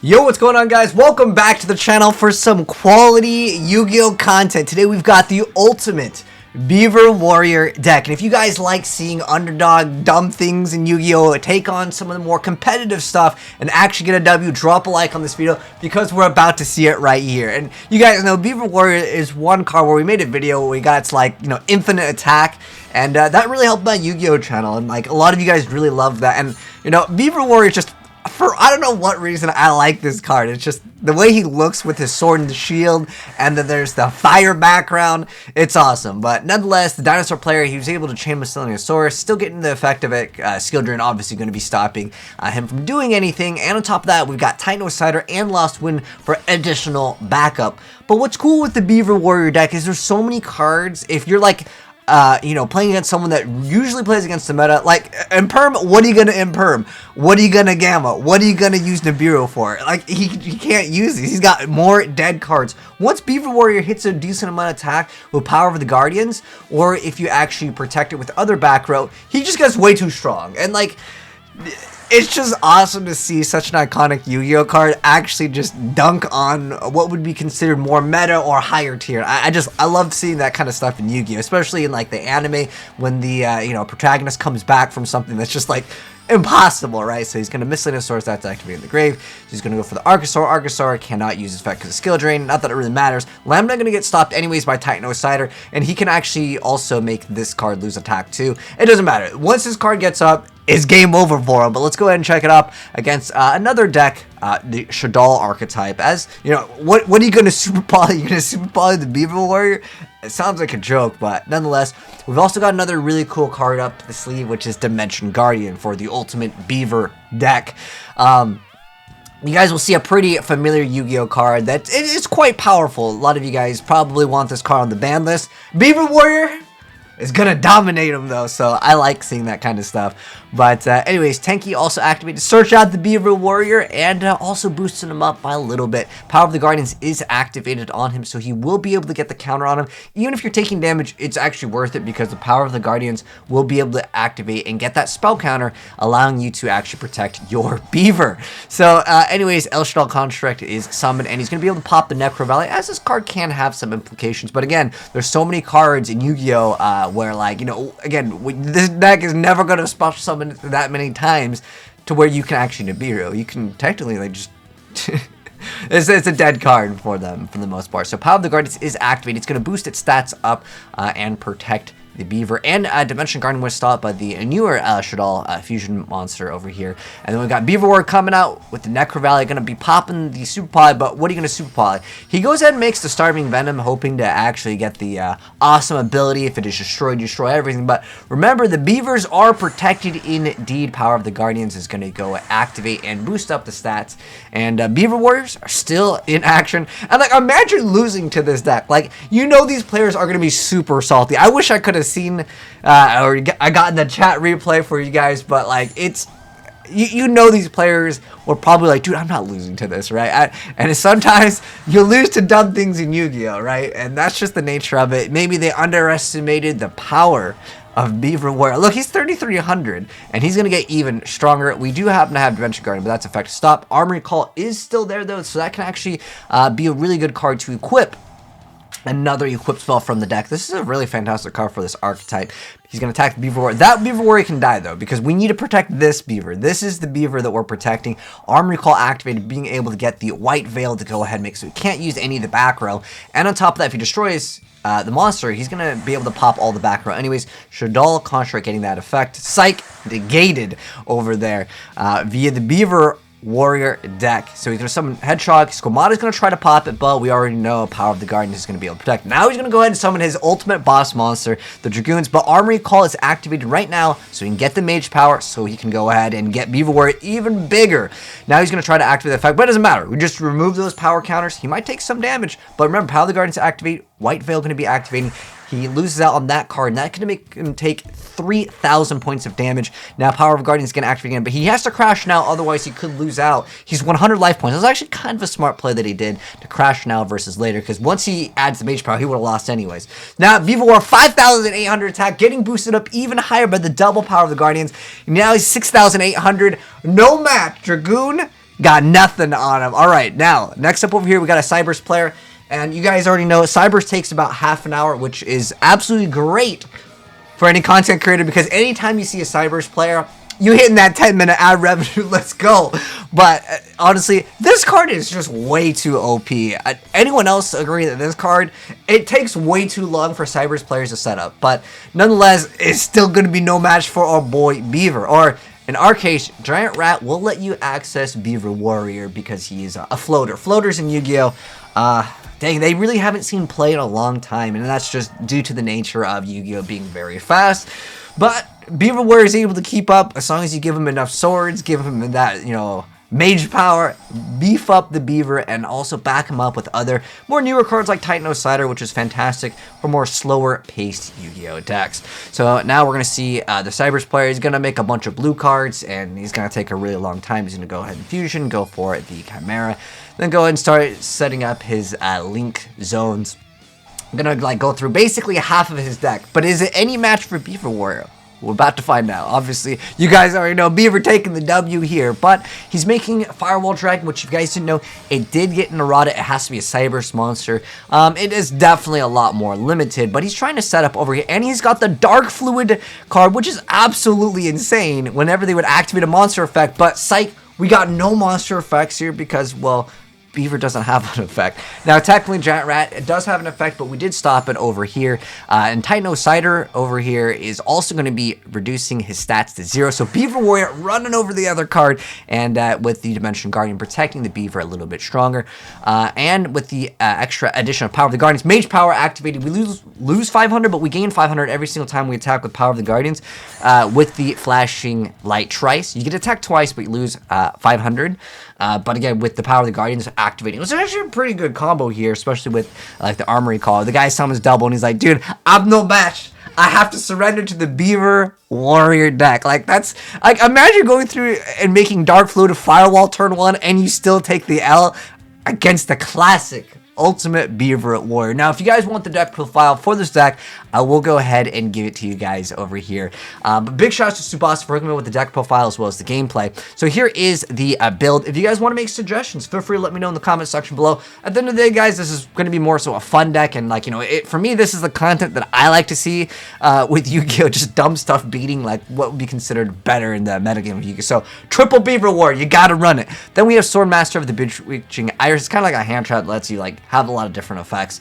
Yo, what's going on, guys? Welcome back to the channel for some quality Yu-Gi-Oh content. Today we've got the ultimate Beaver Warrior deck, and if you guys like seeing underdog dumb things in Yu-Gi-Oh, take on some of the more competitive stuff and actually get a W, drop a like on this video because we're about to see it right here. And you guys know Beaver Warrior is one card where we made a video where we got its like, infinite attack, and that really helped my Yu-Gi-Oh channel, and like a lot of you guys really love that. And Beaver Warrior is just, for I don't know what reason I like this card. It's just the way he looks with his sword and the shield, and then there's the fire background. It's awesome. But nonetheless, the Dinosaur player, he was able to chain Dinosaurs, still getting the effect of it. Skill Drain obviously going to be stopping him from doing anything. And on top of that, we've got Titan Cider and Lost Wind for additional backup. But what's cool with the Beaver Warrior deck is there's so many cards. If you're like playing against someone that usually plays against the meta, like Imperm, what are you gonna Imperm? What are you gonna Gamma? What are you gonna use Nibiru for? Like, he can't use these. He's got more dead cards. Once Beaver Warrior hits a decent amount of attack with Power of the Guardians, or if you actually protect it with other back row, he just gets way too strong. And like, it's just awesome to see such an iconic Yu-Gi-Oh card actually just dunk on what would be considered more meta or higher tier. I love seeing that kind of stuff in Yu-Gi-Oh, especially in like the anime when the protagonist comes back from something that's just like impossible, right? So he's going to miss Dinosaurs, that's activated in the grave. He's going to go for the Archosaur. Archosaur cannot use his effect because of skill drain. Not that it really matters. Lambda going to get stopped anyways by Titan Cider, and he can actually also make this card lose attack too. It doesn't matter. Once this card gets up, it's game over for him. But let's go ahead and check it up against another deck, the Shaddoll archetype. As you know, what are you going to super poly? You're going to super poly the Beaver Warrior? It sounds like a joke, but nonetheless, we've also got another really cool card up the sleeve, which is Dimension Guardian for the ultimate Beaver deck. You guys will see a pretty familiar Yu-Gi-Oh card that it's quite powerful. A lot of you guys probably want this card on the ban list. Beaver Warrior is gonna dominate him though, so I like seeing that kind of stuff. But anyways, Tenki also activated Search Out the Beaver Warrior, and also boosted him up by a little bit. Power of the Guardians is activated on him, so he will be able to get the counter on him. Even if you're taking damage, it's actually worth it because the Power of the Guardians will be able to activate and get that spell counter, allowing you to actually protect your Beaver. So anyways, El Shaddoll Construct is summoned, and he's going to be able to pop the Necro Valley, as this card can have some implications. But again, there's so many cards in Yu-Gi-Oh where, like, again, this deck is never going to special summon that many times to where you can actually Nibiru. You can technically like just it's a dead card for them for the most part. So Power of the Guardians is activated. It's going to boost its stats up and protect the Beaver. And Dimension Guardian was stopped by the newer Shaddoll fusion monster over here. And then we got Beaver Warrior coming out with the Necro Valley, going to be popping the Super Poly. But what are you going to Super Poly? He goes ahead and makes the Starving Venom, hoping to actually get the awesome ability. If it is destroyed, destroy everything. But remember, the Beavers are protected indeed. Power of the Guardians is going to go activate and boost up the stats. And Beaver Warriors are still in action. And like, imagine losing to this deck. Like, these players are going to be super salty. I wish I could have seen or I got in the chat replay for you guys, but like, it's these players were probably like, dude, I'm not losing to this, right? And sometimes you lose to dumb things in Yu-Gi-Oh, right? And that's just the nature of it. Maybe they underestimated the power of Beaver Warrior. Look, he's 3,300, and he's going to get even stronger. We do happen to have Dimension Guardian, but that's effective stop. Armor Recall is still there, though, so that can actually be a really good card to equip. Another equip spell from the deck. This is a really fantastic card for this archetype. He's going to attack the Beaver Warrior. That Beaver Warrior can die, though, because we need to protect this Beaver. This is the Beaver that we're protecting. Arm Recall activated, being able to get the White Veil to go ahead and make so he can't use any of the back row. And on top of that, if he destroys the monster, he's going to be able to pop all the back row. Anyways, Shaddoll Construct getting that effect. Psych negated over there via the Beaver Warrior deck. So he's going to summon Hedgehog. Squamata's going to try to pop it, but we already know Power of the Guardian is going to be able to protect. Now he's going to go ahead and summon his ultimate boss monster, the Dragoons, but Armory Call is activated right now, so he can get the Mage Power, so he can go ahead and get Beaver Warrior even bigger. Now he's going to try to activate the effect, but it doesn't matter. We just remove those power counters. He might take some damage, but remember, Power of the Guardian to activate, White Veil going to be activating. He loses out on that card, and that's going to make him take 3,000 points of damage. Now, Power of Guardian is going to activate again, but he has to crash now, otherwise he could lose out. He's 100 life points. That was actually kind of a smart play that he did to crash now versus later, because once he adds the Mage Power, he would have lost anyways. Now, Beaver War, 5,800 attack, getting boosted up even higher by the double Power of the Guardians. Now he's 6,800. No match. Dragoon, got nothing on him. All right, now, next up over here, we got a Cybers player. And you guys already know Cybers takes about half an hour, which is absolutely great for any content creator, because anytime you see a Cybers player, you hitting that 10-minute ad revenue, let's go. But honestly, this card is just way too OP. Anyone else agree that this card, it takes way too long for Cybers players to set up. But nonetheless, it's still going to be no match for our boy Beaver. Or in our case, Giant Rat will let you access Beaver Warrior because he is a floater. Floaters in Yu-Gi-Oh! Dang, they really haven't seen play in a long time, and that's just due to the nature of Yu-Gi-Oh! Being very fast. But Beaver Warrior is able to keep up as long as you give him enough swords, give him that, you know, mage power, beef up the Beaver, and also back him up with other more newer cards like Titan Osider, which is fantastic for more slower paced Yu-Gi-Oh! Decks. So now we're going to see the Cybers player. He's going to make a bunch of blue cards, and he's going to take a really long time. He's going to go ahead and fusion, go for the Chimera, then go ahead and start setting up his link zones. I'm going to go through basically half of his deck, but is it any match for Beaver Warrior? We're about to find out. Obviously, you guys already know Beaver taking the W here, but he's making Firewall Dragon, which if you guys didn't know, it did get an errata. It has to be a Cybers monster. It is definitely a lot more limited, but he's trying to set up over here, and he's got the Dark Fluid card, which is absolutely insane whenever they would activate a monster effect, but psych, we got no monster effects here because, well, Beaver doesn't have an effect. Now, technically, Giant Rat, it does have an effect, but we did stop it over here. And Titan Osider over here is also going to be reducing his stats to 0. So Beaver Warrior running over the other card, and with the Dimension Guardian protecting the Beaver a little bit stronger. And with the extra addition of Power of the Guardians, Mage Power activated, we lose 500, but we gain 500 every single time we attack with Power of the Guardians. With the Flashing Light Trice, you get attack twice, but you lose 500. But again, with the Power of the Guardians activating, it's actually a pretty good combo here, especially with like the Armory Call. The guy summons double, and he's like, dude, I'm no match. I have to surrender to the Beaver Warrior deck. Like, that's, like, imagine going through and making Dark Fluid Firewall turn 1, and you still take the L against the classic Ultimate Beaver Warrior. Now, if you guys want the deck profile for this deck, I will go ahead and give it to you guys over here. But big shout out to Subasa for hooking me with the deck profile as well as the gameplay. So here is the build. If you guys want to make suggestions, feel free to let me know in the comment section below. At the end of the day, guys, this is going to be more so a fun deck, and like, you know, for me, this is the content that I like to see with Yu-Gi-Oh! Just dumb stuff beating like what would be considered better in the metagame of Yu-Gi-Oh! So triple Beaver Warrior, you gotta run it. Then we have Swordmaster of the Bewitching Iris. It's kind of like a hand trap that lets you like have a lot of different effects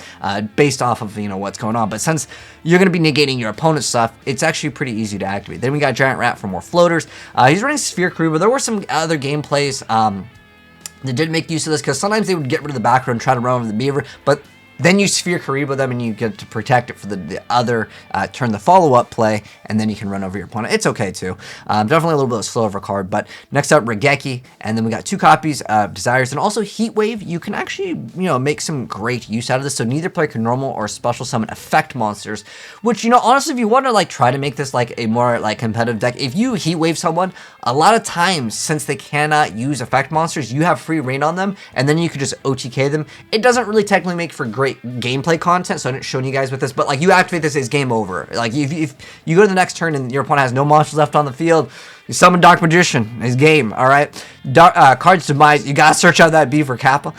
based off of, you know, what's going on. But since you're going to be negating your opponent's stuff, it's actually pretty easy to activate. Then we got Giant Rat for more floaters. He's running Sphere Kariba. There were some other gameplays that did make use of this, because sometimes they would get rid of the background and try to run over the Beaver, but then you Sphere Kariba them and you get to protect it for the other turn, the follow-up play, and then you can run over your opponent. It's okay too. Definitely a little bit of slow of a card, but next up, Regeki, and then we got 2 copies of Desires, and also Heat Wave. You can actually, you know, make some great use out of this, so neither player can normal or special summon effect monsters, which, you know, honestly, if you want to like try to make this like a more like competitive deck, if you Heat Wave someone, a lot of times, since they cannot use effect monsters, you have free reign on them, and then you could just OTK them. It doesn't really technically make for great gameplay content, so I didn't show you guys with this, but like you activate this, it's game over. Like if you go to the next turn and your opponent has no monsters left on the field, you summon Dark Magician. It's game, all right? Cards Demise, you gotta search out that Beaver Kappa.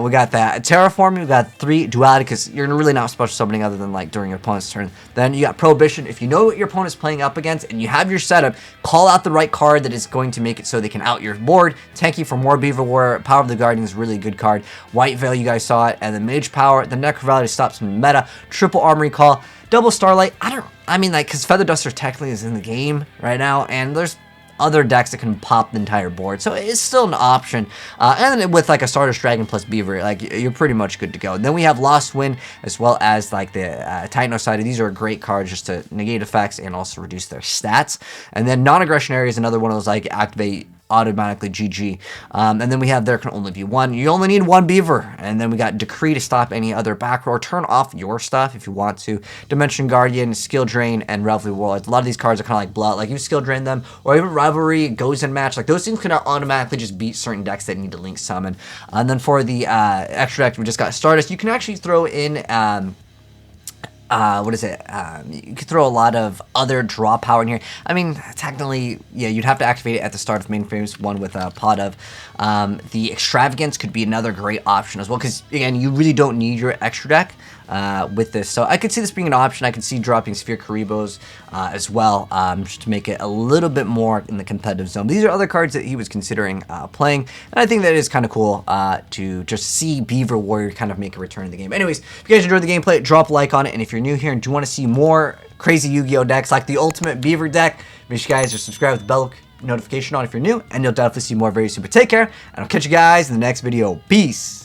We got that Terraforming, we got 3 Duality, because you're really not special summoning other than like during your opponent's turn. Then you got Prohibition. If you know what your opponent's playing up against and you have your setup, call out the right card that is going to make it so they can out your board. Tanky for more Beaver Warrior. Power of the Guardian is really a good card. White Veil, you guys saw it, and then Mage Power, the Necrovality stops some meta. Triple Armory Call, Double Starlight. I mean, like, because Feather Duster technically is in the game right now, and there's other decks that can pop the entire board, so it's still an option. And then with like a Stardust Dragon plus Beaver, like you're pretty much good to go. And then we have Lost Wind as well as like the Titan Osider. These are great cards just to negate effects and also reduce their stats. And then Non-Aggression Area is another one of those like activate automatically GG. And then we have There Can Only Be One. You only need 1 Beaver. And then we got Decree to stop any other back row or turn off your stuff if you want to. Dimension Guardian, Skill Drain, and Revelry Warlord. A lot of these cards are kind of like blood. Like you skill drain them, or even Rivalry, Goes in Match. Like those things can automatically just beat certain decks that need to link summon. And then for the extra deck, we just got Stardust. You can actually throw in what is it? You could throw a lot of other draw power in here. I mean, technically, yeah, you'd have to activate it at the start of main phase 1 with a pot of. The Extravagance could be another great option as well, because, again, you really don't need your extra deck with this. So I could see this being an option. I could see dropping Sphere Karibos as well, just to make it a little bit more in the competitive zone. These are other cards that he was considering playing, and I think that is kind of cool to just see Beaver Warrior kind of make a return in the game. Anyways, if you guys enjoyed the gameplay, drop a like on it, and if you're new here and do want to see more crazy Yu-Gi-Oh decks like the Ultimate Beaver deck, make sure you guys are subscribed with the bell notification on if you're new, and you'll definitely see more very soon. But take care, and I'll catch you guys in the next video. Peace!